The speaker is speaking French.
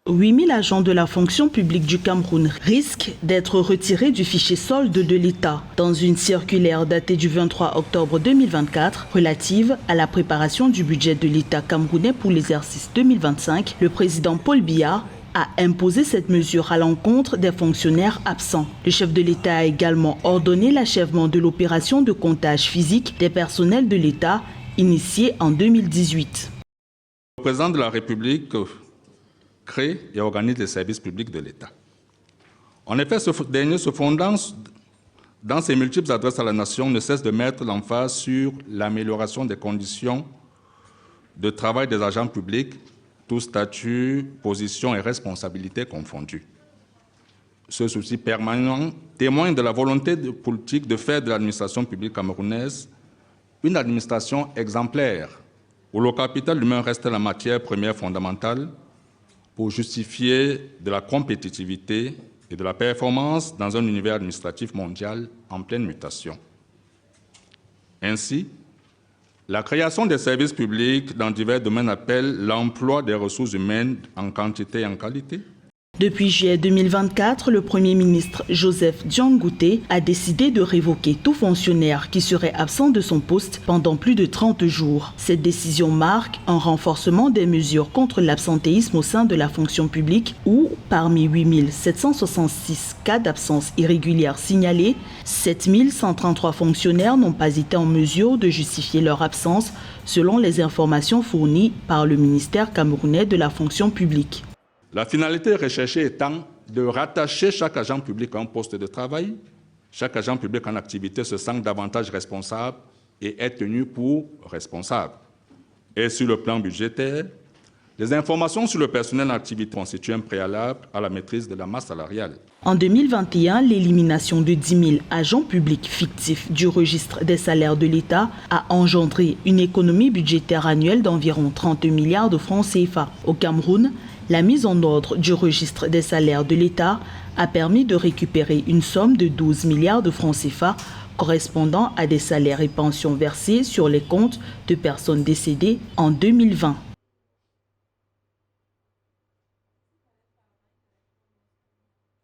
8000 agents de la fonction publique du Cameroun risquent d'être retirés du fichier solde de l'État. Dans une circulaire datée du 23 octobre 2024 relative à la préparation du budget de l'État camerounais pour l'exercice 2025, le président Paul Biya a imposé cette mesure à l'encontre des fonctionnaires absents. Le chef de l'État a également ordonné l'achèvement de l'opération de comptage physique des personnels de l'État initiée en 2018. Le président de la République crée et organise les services publics de l'État. En effet, ce dernier, se fondant dans ses multiples adresses à la nation, ne cesse de mettre l'emphase sur l'amélioration des conditions de travail des agents publics, tous statuts, positions et responsabilités confondus. Ce souci permanent témoigne de la volonté politique de faire de l'administration publique camerounaise une administration exemplaire, où le capital humain reste la matière première fondamentale pour justifier de la compétitivité et de la performance dans un univers administratif mondial en pleine mutation. Ainsi, la création des services publics dans divers domaines appelle l'emploi des ressources humaines en quantité et en qualité. Depuis juillet 2024, le Premier ministre Joseph Diangoute a décidé de révoquer tout fonctionnaire qui serait absent de son poste pendant plus de 30 jours. Cette décision marque un renforcement des mesures contre l'absentéisme au sein de la fonction publique où, parmi 8766 cas d'absence irrégulière signalés, 7133 fonctionnaires n'ont pas été en mesure de justifier leur absence selon les informations fournies par le ministère camerounais de la fonction publique. La finalité recherchée étant de rattacher chaque agent public à un poste de travail. Chaque agent public en activité se sent davantage responsable et est tenu pour responsable. Et sur le plan budgétaire, les informations sur le personnel en activité constituent un préalable à la maîtrise de la masse salariale. En 2021, l'élimination de 10 000 agents publics fictifs du registre des salaires de l'État a engendré une économie budgétaire annuelle d'environ 30 milliards de francs CFA. Au Cameroun, la mise en ordre du registre des salaires de l'État a permis de récupérer une somme de 12 milliards de francs CFA correspondant à des salaires et pensions versés sur les comptes de personnes décédées en 2020.